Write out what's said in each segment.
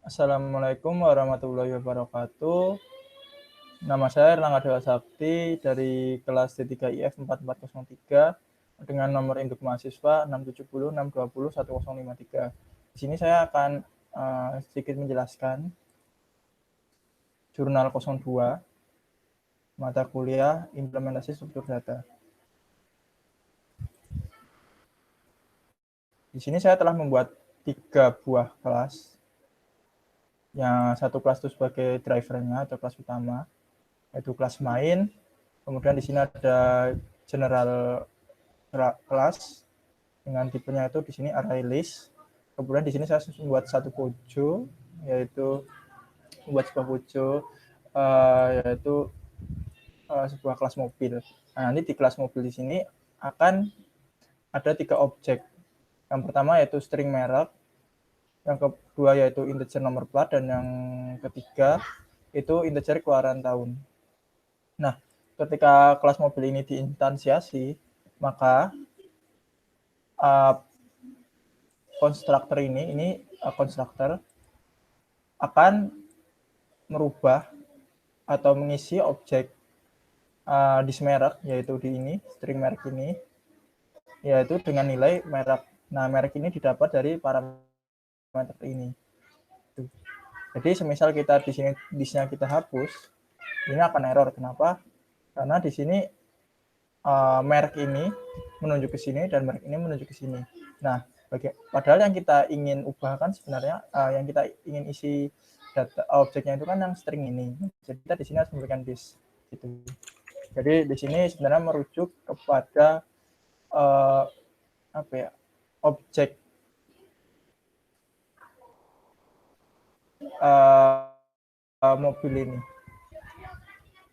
Assalamualaikum warahmatullahi wabarakatuh. Nama saya Erlangga Dewa Sakti dari kelas D3IF 4403 dengan nomor induk mahasiswa 670620153. Di sini saya akan sedikit menjelaskan jurnal 02 mata kuliah implementasi struktur data. Di sini saya telah membuat 3 buah kelas. Yang satu kelas itu sebagai drivernya atau kelas utama, yaitu kelas main. Kemudian di sini ada general kelas dengan tipenya itu di sini array list. Kemudian di sini saya membuat satu pojo, yaitu membuat sebuah pojo yaitu sebuah kelas mobil. Nah, nanti di kelas mobil di sini akan ada 3 objek. Yang pertama yaitu string merek, yang kedua yaitu integer nomor plat, dan yang ketiga itu integer keluaran tahun. Nah, ketika kelas mobil ini diinstansiasi, maka konstruktor ini konstruktor akan merubah atau mengisi objek di merek, yaitu di ini string merek ini, yaitu dengan nilai merek. Nah, merek ini didapat dari parameter ini. Jadi semisal kita di sini disnya kita hapus, ini akan error. Kenapa? Karena di sini merek ini menunjuk ke sini dan merek ini menunjuk ke sini. Nah, padahal yang kita ingin ubah kan sebenarnya yang kita ingin isi data objeknya itu kan yang string ini. Jadi kita di sini harus memberikan this gitu. Jadi di sini sebenarnya merujuk kepada objek mobil ini.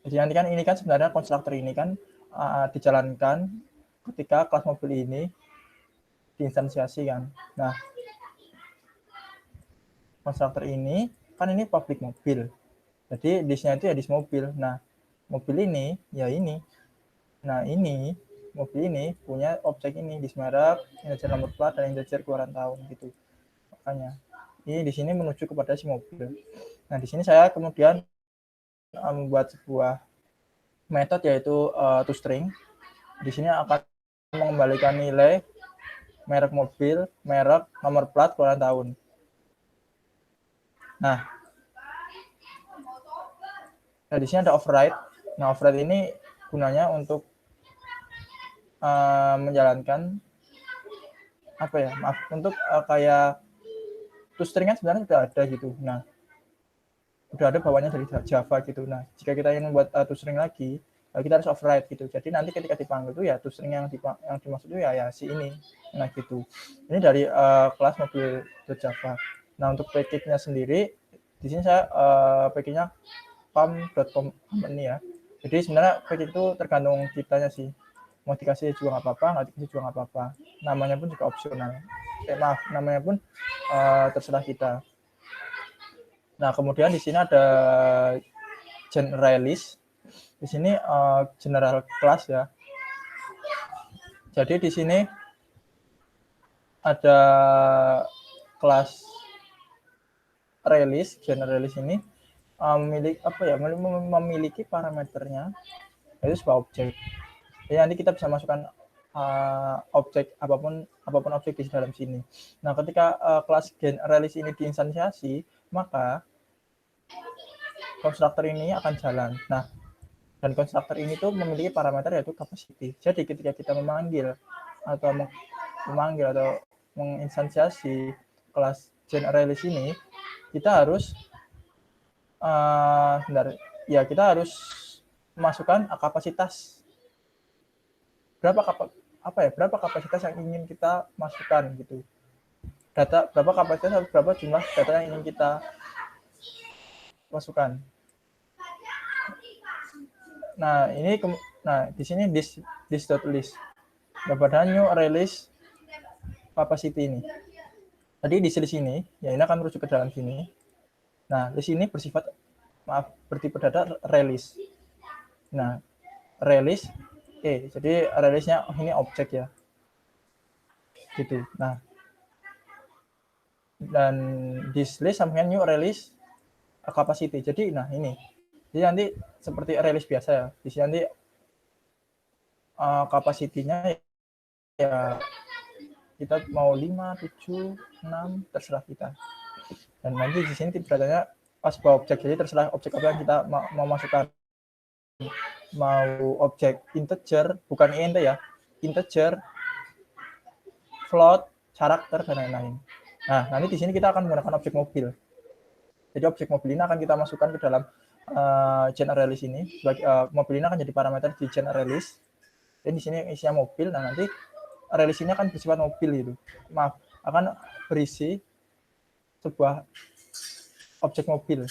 Jadi nanti kan ini kan sebenarnya konstruktor ini kan dijalankan ketika kelas mobil ini diinstansiasi kan. Nah, konstruktor ini kan ini public mobil. Jadi disnya itu ya dis mobil. Nah, mobil ini ya ini. Nah, ini mobil ini punya objek ini dis merek, integer nomor plat, dan integer keluaran tahun gitu. Makanya ini di sini menuju kepada si mobil. Nah, di sini saya kemudian membuat sebuah metode yaitu toString. Di sini akan mengembalikan nilai merek mobil, merek, nomor plat, keluaran tahun. Nah, di sini ada override. Nah, override ini gunanya untuk menjalankan untuk kayak toString kan sebenarnya sudah ada gitu. Nah, udah ada bawahnya dari Java gitu. Nah, jika kita ingin membuat toString lagi, kita harus override gitu. Jadi nanti ketika dipanggil itu ya toString yang dimaksud itu ya si ini. Nah, gitu. Ini dari kelas mobil.java. Nah, untuk package-nya sendiri di sini saya package-nya pam.company ya. Jadi sebenarnya package itu tergantung kitanya sih. Mau dikasih juga nggak apa-apa, nggak dikasih juga nggak apa-apa. Namanya pun juga opsional. Namanya pun terserah kita. Nah, kemudian di sini ada generalis. Di sini general class ya. Jadi di sini ada kelas release, generalis ini memiliki parameternya yaitu sebuah objek. Jadi nanti kita bisa masukkan objek apapun objek di dalam sini. Nah, ketika kelas generalis ini diinstansiasi, maka konstruktor ini akan jalan. Nah, dan konstruktor ini tuh memiliki parameter yaitu capacity. Jadi ketika kita memanggil atau menginstansiasi kelas generalis ini, kita harus kita harus memasukkan kapasitas. Berapa kapasitas yang ingin kita masukkan gitu. Berapa kapasitas, berapa jumlah data yang ingin kita masukkan. Nah, di sini this.list. Dapat new release capacity ini. Jadi di sini ya ini akan merujuk ke dalam sini. Nah, di sini bertipe data release. Nah, release jadi release-nya ini objek ya. Gitu. Nah, dan this list sama new release capacity. Jadi nah ini. Jadi nanti seperti release biasa ya. Di sini nanti kapasitinya ya kita mau 5, 7, 6 terserah kita. Dan nanti di sini datanya pas bawa objek, jadi terserah objek apa yang kita mau masukkan. Mau objek integer, bukan int ya, integer, float, karakter dan lain-lain. Nah, nanti di sini kita akan menggunakan objek mobil. Jadi objek mobil ini akan kita masukkan ke dalam GenRelease ini. Mobil ini akan jadi parameter di GenRelease. Dan di sini isinya mobil. Nah, nanti release ini akan bersifat mobil itu. Maaf, akan berisi sebuah objek mobil.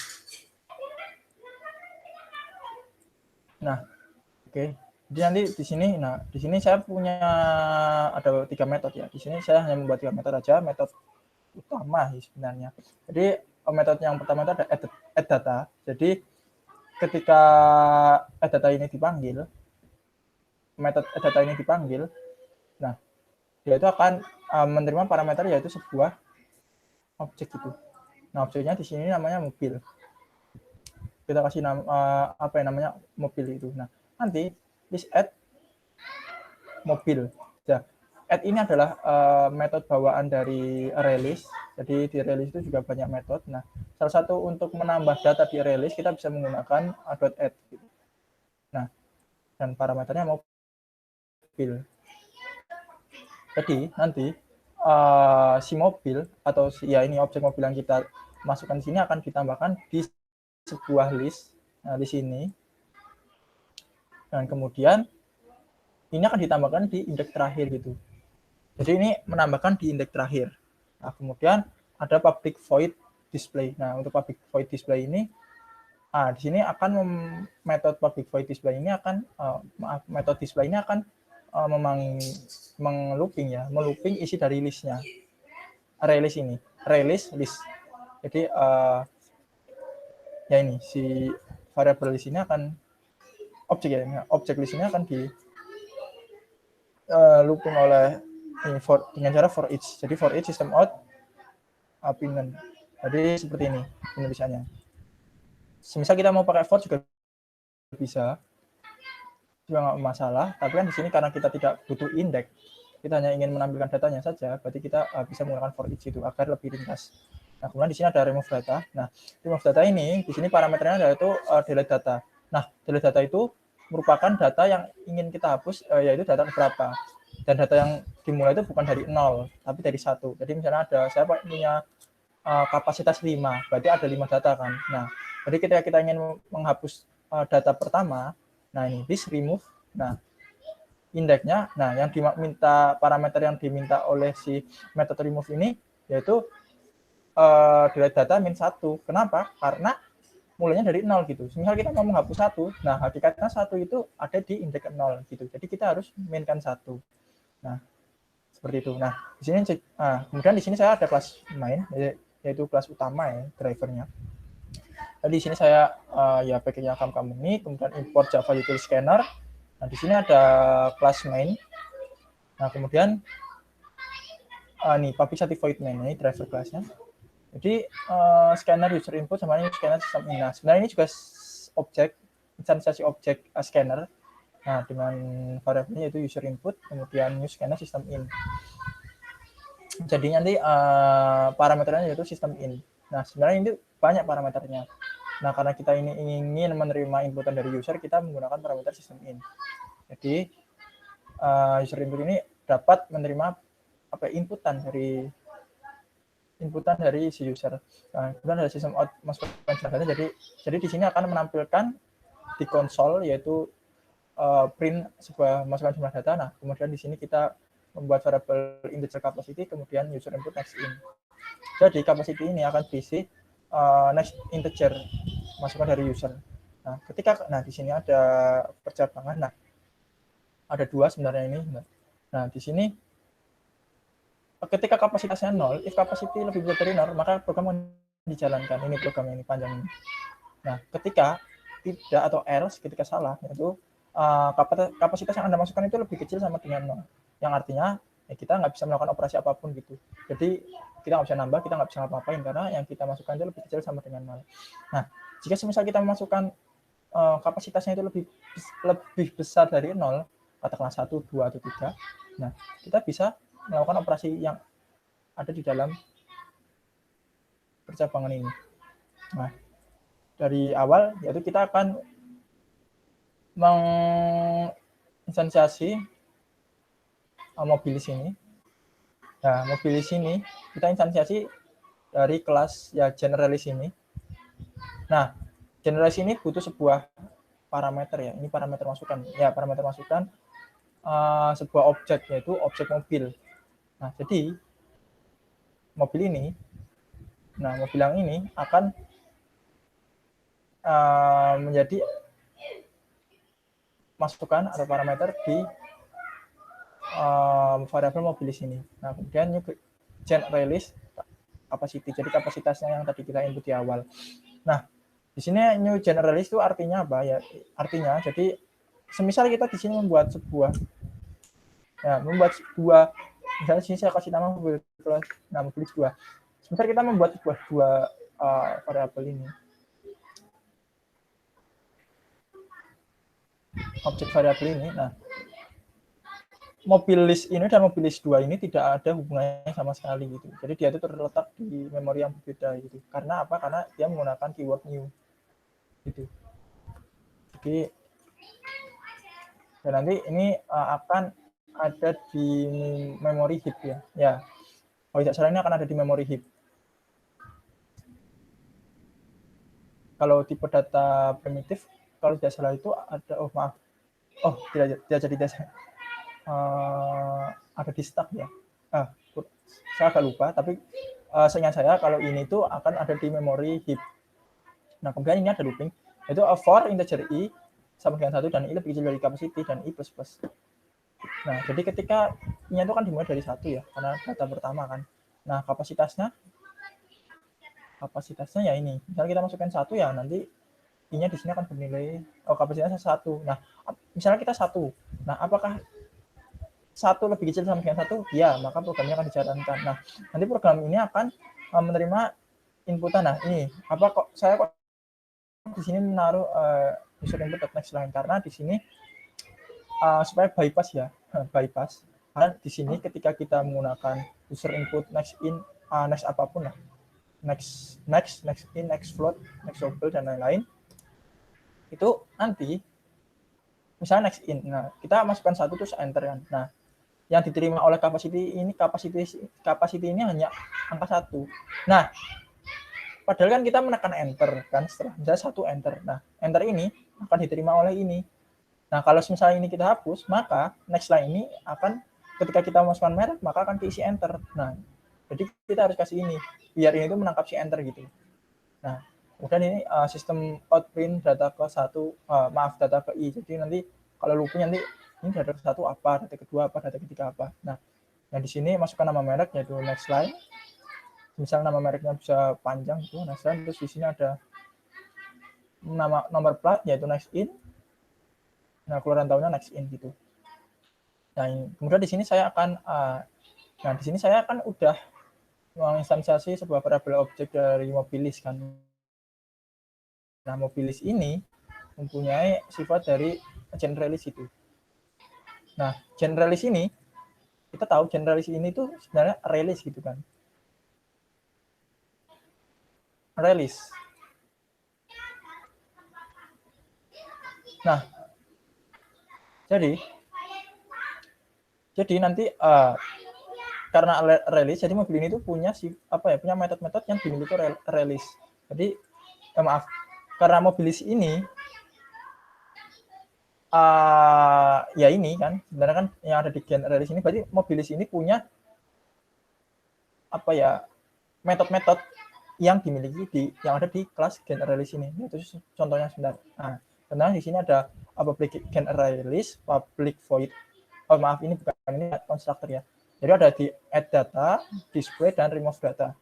Nah, oke. Jadi nanti di sini saya punya ada 3 metode ya. Di sini saya hanya membuat 3 metode aja, metode utama sebenarnya. Jadi metode yang pertama itu ada add data. Jadi ketika add data ini dipanggil, metode add data ini dipanggil, nah dia itu akan menerima parameter yaitu sebuah objek itu. Nah, objeknya di sini namanya mobil. Kita kasih nama apa yang namanya mobil itu. Nah, nanti list add mobil. Ya, add ini adalah metode bawaan dari release. Jadi di release itu juga banyak metode. Nah, salah satu untuk menambah data di release kita bisa menggunakan .add. Gitu. Nah, dan parameternya mobil. Jadi nanti si mobil atau ini objek mobil yang kita masukkan di sini akan ditambahkan di sebuah list. Nah, di sini. Dan kemudian ini akan ditambahkan di indeks terakhir gitu. Jadi ini menambahkan di indeks terakhir. Nah, kemudian ada public void display. Nah, untuk public void display ini, di sini akan metode public void display ini akan metode display ini akan melooping isi dari listnya. Release ini, release list. Jadi ya ini si variable list ini akan objek list ini akan di looping oleh ini dengan cara for each. Jadi for each system out opinion. Jadi seperti ini penulisannya. Semisal kita mau pakai for juga bisa, juga nggak masalah. Tapi kan di sini karena kita tidak butuh indeks, kita hanya ingin menampilkan datanya saja, berarti kita bisa menggunakan for each itu agar lebih ringkas. Nah, kemudian di sini ada remove data. Nah, remove data ini di sini parameternya yaitu delete data. Nah, delete data itu merupakan data yang ingin kita hapus, yaitu data berapa. Dan data yang dimulai itu bukan dari 0, tapi dari 1. Jadi misalnya saya punya kapasitas 5, berarti ada 5 data kan. Nah, jadi ketika kita ingin menghapus data pertama, nah ini this remove, nah indeksnya, nah yang diminta parameter yang diminta oleh si metode remove ini yaitu delete data min 1. Kenapa? Karena mulainya dari 0 gitu. Misal kita mau menghapus 1, nah hakikatnya 1 itu ada di indeks 0 gitu. Jadi kita harus minkan 1. Nah, seperti itu. Nah, di sini kemudian di sini saya ada kelas main yaitu kelas utama ya, drivernya. Jadi di sini saya pakainya kamu ini, kemudian import Java util scanner. Nah, di sini ada kelas main. Nah, kemudian nih public static void main ini driver kelasnya. Jadi scanner user input sama ini scanner system in. Nah, sebenarnya ini juga objek, instansiasi objek scanner. Nah, dengan variabelnya yaitu user input, kemudian new scanner system in. Jadi nanti parameternya yaitu system in. Nah, sebenarnya ini banyak parameternya. Nah, karena kita ini ingin menerima inputan dari user, kita menggunakan parameter system in. Jadi user input ini dapat menerima inputan dari si user. Nah, kemudian ada sistem out masukkan data. Jadi di sini akan menampilkan di konsol yaitu print masukan jumlah data. Nah, kemudian di sini kita membuat variable integer capacity, kemudian user input next in. Jadi capacity ini akan diisi next integer masukan dari user. Nah, di sini ada percabangan. Nah, ada 2 sebenarnya ini. Nah, di sini ketika kapasitasnya 0, if capacity lebih besar dari 0, maka program dijalankan. Ini programnya ini panjang ini. Nah, ketika tidak atau else, ketika salah, yaitu kapasitas yang Anda masukkan itu lebih kecil sama dengan 0. Yang artinya kita nggak bisa melakukan operasi apapun gitu. Jadi kita nggak bisa nambah, kita nggak bisa ngapa-ngapain karena yang kita masukkan itu lebih kecil sama dengan 0. Nah, jika semisal kita memasukkan kapasitasnya itu lebih besar dari 0, katakanlah 1, 2, atau 3, nah kita bisa melakukan operasi yang ada di dalam percabangan ini. Nah, dari awal yaitu kita akan menginstansiasi mobilis ini. Nah, mobilis ini kita instansiasi dari kelas ya generalis ini. Nah, generalis ini butuh sebuah parameter ya. Ini parameter masukan. Ya, parameter masukan sebuah objek, yaitu objek mobil. Nah, jadi mobil ini, nah mobil yang ini akan menjadi masukan atau parameter di variabel mobilis ini. Nah, kemudian new generalis capacity. Jadi kapasitasnya yang tadi kita input di awal. Nah, di sini new generalis itu artinya apa ya? Artinya jadi semisal kita di sini membuat sebuah misalnya sini saya kasih nama mobil kelas, nah mobilis 2. Semisal kita membuat sebuah dua variabel ini. Objek variabel ini, nah mobilis ini dan mobilis 2 ini tidak ada hubungannya sama sekali gitu. Jadi dia itu terletak di memori yang berbeda gitu. Karena apa? Karena dia menggunakan keyword new gitu. Jadi dan nanti ini akan ada di memori heap ya. Ya. Kalau tidak salah ini akan ada di memori heap. Kalau tipe data primitif, kalau tidak salah itu ada, tidak jadi ada di stack ya. Saya agak lupa, tapi seingat saya kalau ini tuh akan ada di memori heap. Nah, kemudian ini ada looping, yaitu for integer i sama dengan 1 dan i lebih kecil dari capacity dan i plus plus. Nah, jadi ketika i-nya itu kan dimulai dari 1 ya, karena data pertama kan. Nah, kapasitasnya ya ini. Misalnya kita masukkan 1 ya, nanti i-nya di sini akan bernilai kapasitasnya 1. Nah, misalnya kita 1. Nah, apakah 1 lebih kecil sama dengan 1? Ya, maka programnya akan dijalankan. Nah, nanti program ini akan menerima inputan. Nah, ini apa kok saya kok di sini menaruh user input next line karena di sini supaya bypass ya, bypass. Karena di sini ketika kita menggunakan user input next in, next apapun lah, next in, next float, next double dan lain-lain, itu nanti misalnya next in, nah kita masukkan 1 terus enter kan. Nah, yang diterima oleh capacity ini hanya angka 1. Nah, padahal kan kita menekan enter kan, setelah misalnya 1 enter. Nah, enter ini akan diterima oleh ini. Nah, kalau misalnya ini kita hapus, maka next line ini akan ketika kita masukkan merek, maka akan diisi enter. Nah, jadi kita harus kasih ini biar ini itu menangkap si enter gitu. Nah, kemudian ini sistem outprint data ke 1, data ke i. Jadi nanti kalau looping nanti ini data ke 1 apa, data kedua apa, data ketiga apa. Nah, di sini masukkan nama merek yaitu next line. Misal nama mereknya bisa panjang itu next line, terus di sini ada nama nomor plat yaitu next in. Nah, keluaran tahunnya next in gitu. Nah, kemudian di sini saya akan udah menginstansiasi sebuah variabel objek dari mobilis kan. Nah, mobilis ini mempunyai sifat dari generalis itu. Nah, generalis ini kita tahu generalis ini tuh sebenarnya release gitu kan. Release. Nah, jadi nanti karena release, jadi mobil ini tuh punya punya metode-metode yang dimiliki release. Jadi karena mobilis ini ya ini kan sebenarnya kan yang ada di generalis ini, berarti mobilis ini punya metode-metode yang dimiliki yang ada di kelas generalis ini. Itu contohnya sebentar. Nah, sebenarnya di sini ada public generalis, public void. Ini bukan ini konstruktor ya. Jadi ada di add data, display dan remove data.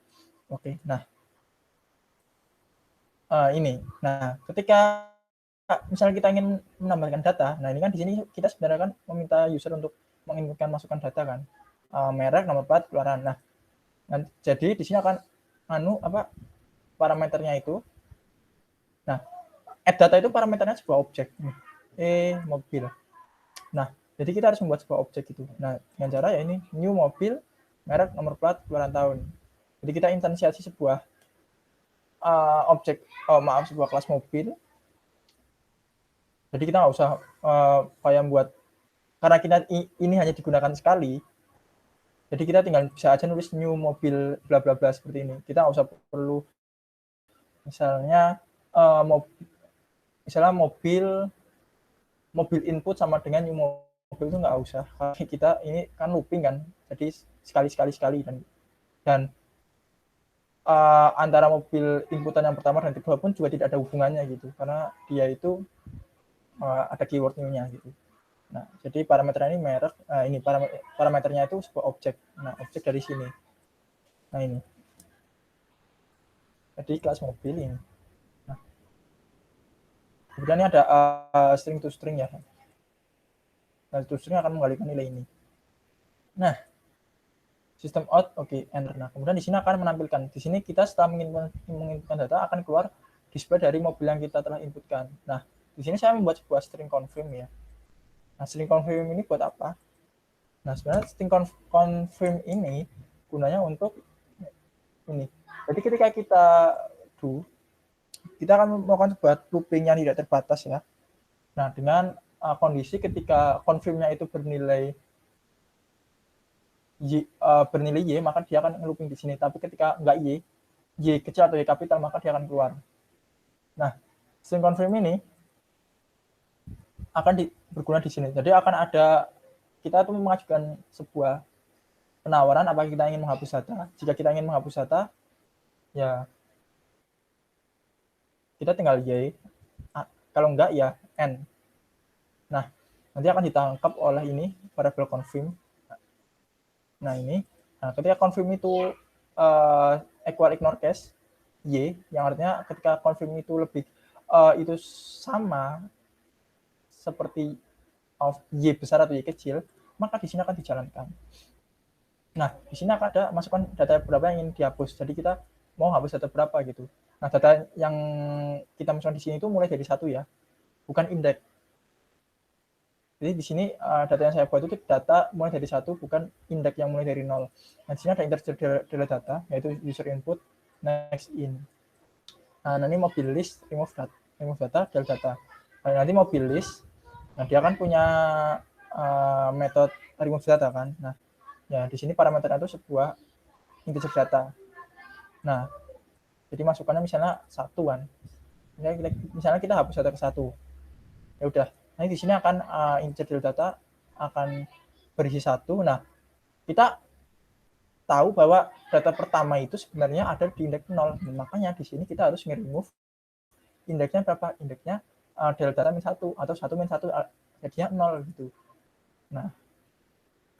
Oke. Nah, ini. Nah, ketika misalnya kita ingin menambahkan data, nah ini kan di sini kita sebenarnya kan meminta user untuk menginputkan masukan data kan. merek, nomor plat, keluaran. Nah, jadi di sini akan parameternya itu. Nah, add data itu parameternya sebuah objek. Mobil. Nah, jadi kita harus membuat sebuah objek itu. Nah, dengan cara ya ini new mobil, merek, nomor plat, keluaran tahun. Jadi kita instansiasi sebuah sebuah kelas mobil. Jadi kita nggak usah kayak buat, karena kita ini hanya digunakan sekali. Jadi kita tinggal bisa aja nulis new mobil bla bla bla seperti ini. Kita nggak usah perlu misalnya mobil input sama dengan new mobil itu nggak usah. Karena kita ini kan looping kan, jadi sekali dan antara mobil inputan yang pertama dan kedua pun juga tidak ada hubungannya gitu, karena dia itu ada keyword new-nya gitu. Nah, jadi parameter ini merek, ini parameternya itu sebuah objek. Nah, objek dari sini. Nah, ini. Jadi kelas mobil ini. Nah, kemudian ini ada string to string ya. Nah, to string akan mengembalikan nilai ini. Nah, system out, oke, enter. Nah, kemudian di sini akan menampilkan. Di sini kita setelah menginputkan data akan keluar display dari mobil yang kita telah inputkan. Nah, di sini saya membuat sebuah string confirm ya. Nah, string confirm ini buat apa? Nah, sebenarnya string confirm ini gunanya untuk ini. Jadi ketika kita kita akan melakukan sebuah looping yang tidak terbatas ya. Nah, dengan kondisi ketika confirm-nya itu bernilai Y, maka dia akan looping di sini. Tapi ketika enggak Y kecil atau Y kapital, maka dia akan keluar. Nah, string confirm ini akan berguna di sini. Jadi akan ada, kita tuh mengajukan sebuah penawaran apakah kita ingin menghapus data. Jika kita ingin menghapus data, ya kita tinggal Y. Kalau enggak, ya N. Nah, nanti akan ditangkap oleh ini variable confirm. Nah, ini. Nah, ketika confirm itu equal ignore case Y, yang artinya ketika confirm itu lebih itu sama seperti Y besar atau Y kecil, maka di sini akan dijalankan. Nah, di sini akan ada masukkan data berapa yang ingin dihapus. Jadi kita mau hapus data berapa gitu. Nah, data yang kita masukkan di sini itu mulai dari 1 ya, bukan indeks. Jadi di sini data yang saya buat itu data mulai dari 1, bukan indeks yang mulai dari 0. Nah, di sini ada integer delete data, yaitu user input, next in. Nah, ini mobil list, remove data, delete data. Nah, nanti mobil list, nah dia kan punya metode remove data kan. Nah, ya di sini parameternya itu sebuah integer data. Nah, jadi masukannya misalnya 1 kan. Misalnya kita hapus data ke 1. Ya udah. Nah, di sini akan integer data akan berisi 1. Nah, kita tahu bahwa data pertama itu sebenarnya ada di indeks 0. Nah, makanya di sini kita harus nge-remove indeksnya berapa? Indeksnya delta data min 1 atau 1 min 1 jadinya 0 gitu. Nah,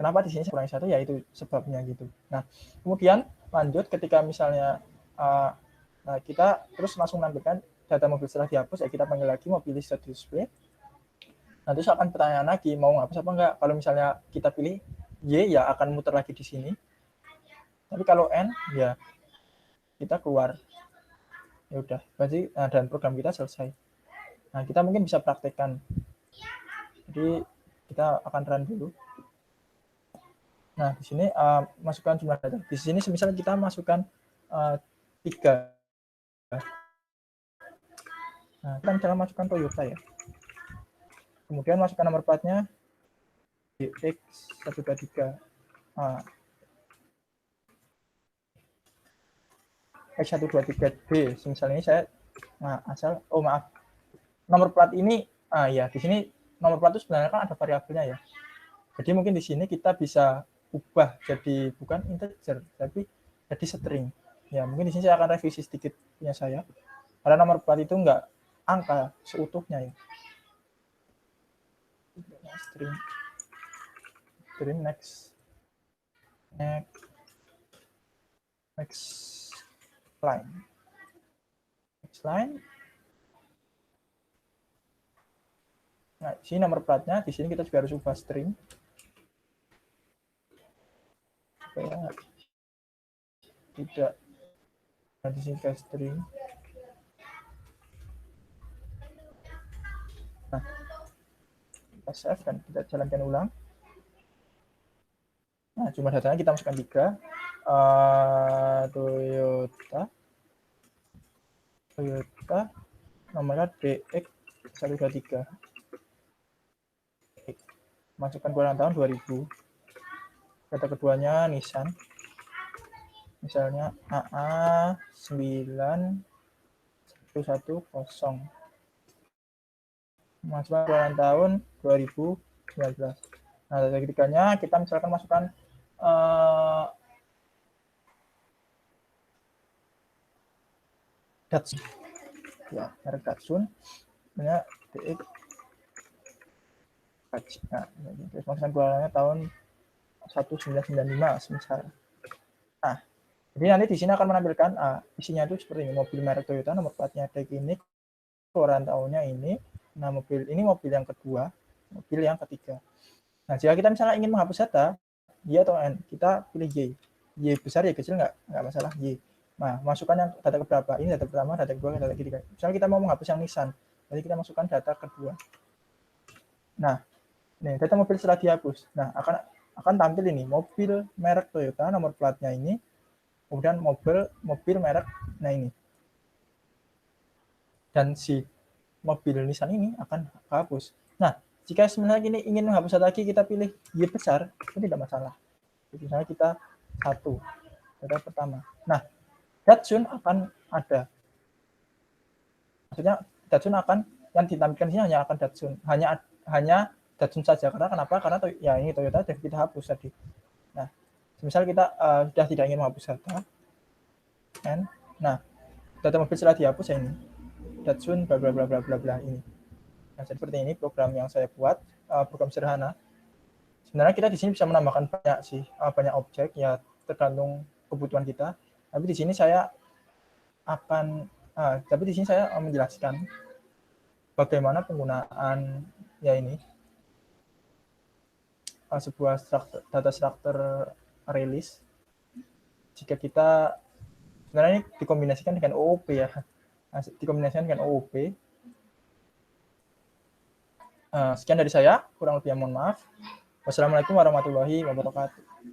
kenapa di sini kurangi 1? Ya itu sebabnya gitu. Nah, kemudian lanjut ketika misalnya nah, kita terus langsung menampilkan data mobil setelah dihapus, ya kita panggil lagi mobil list.display. Nah, terus akan pertanyaan lagi, mau ngapus apa enggak? Kalau misalnya kita pilih Y, ya akan muter lagi di sini. Tapi kalau N, ya kita keluar. Ya udah, berarti dan program kita selesai. Nah, kita mungkin bisa praktekkan. Jadi kita akan run dulu. Nah, di sini masukkan jumlah data. Di sini misalnya kita masukkan 3. Nah, kita misalnya masukkan Toyota ya. Kemudian masukkan nomor platnya X123. X123B. Misalnya ini saya nomor plat ini ya di sini nomor plat itu sebenarnya kan ada variabelnya ya. Jadi mungkin di sini kita bisa ubah jadi bukan integer tapi jadi string. Ya, mungkin di sini saya akan revisi sedikit punya saya. Karena nomor plat itu enggak angka seutuhnya ya. String next line. Nah, di sini nomor platnya, di sini kita juga harus ubah string. ya tidak. Nah, di sini case string. Nah, kita save dan kita jalankan ulang. Nah, jumlah datanya kita masukkan 3. Toyota nomornya DX123. Masukkan keluaran tahun 2000. Data keduanya Nissan. Misalnya AA9110. Masukkan keluaran tahun 2019. Nah, data ketiganya kita misalkan masukkan Datsun. Ya, merek Datsun. Sebenarnya DX. Nah, terus masukkan keluarannya tahun 1995 semisal. Nah, jadi nanti di sini akan menampilkan isinya itu seperti ini. Mobil merek Toyota, nomor platnya tag ini, keluaran tahunnya ini. Nah, mobil ini mobil yang kedua, mobil yang ketiga. Nah, jika kita misalnya ingin menghapus data, Y atau N, kita pilih Y. Y besar, Y kecil nggak masalah, Y. Nah, masukkan yang data keberapa. Ini data pertama, data kedua, data ketiga. Misalnya kita mau menghapus yang Nissan, jadi kita masukkan data kedua. Nah, nih data mobil setelah dihapus. Nah, akan tampil ini mobil merek Toyota, nomor platnya ini, kemudian mobil merek nah ini. Dan si mobil Nissan ini akan hapus. Nah, jika sebenarnya ini ingin menghapus lagi, kita pilih Y besar, itu tidak masalah. Jadi misalnya kita 1, data pertama. Nah, Datsun akan ada. Maksudnya Datsun akan yang ditampilkan di sini hanya akan Datsun, hanya Datsun saja. Karena kenapa? Karena ya ini Toyota sudah kita hapus tadi. Nah, misal kita sudah tidak ingin menghapus data, nah data mobil setelah dihapus ya ini Datsun bla bla bla bla bla bla ini. Nah, seperti ini program yang saya buat, program sederhana. Sebenarnya kita di sini bisa menambahkan banyak objek ya, tergantung kebutuhan kita. Tapi di sini saya menjelaskan bagaimana penggunaan ya ini sebuah data structure release jika kita sebenarnya ini dikombinasikan dengan OOP ya, dikombinasikan dengan OOP. Sekian dari saya, kurang lebihnya mohon maaf. Wassalamualaikum warahmatullahi wabarakatuh.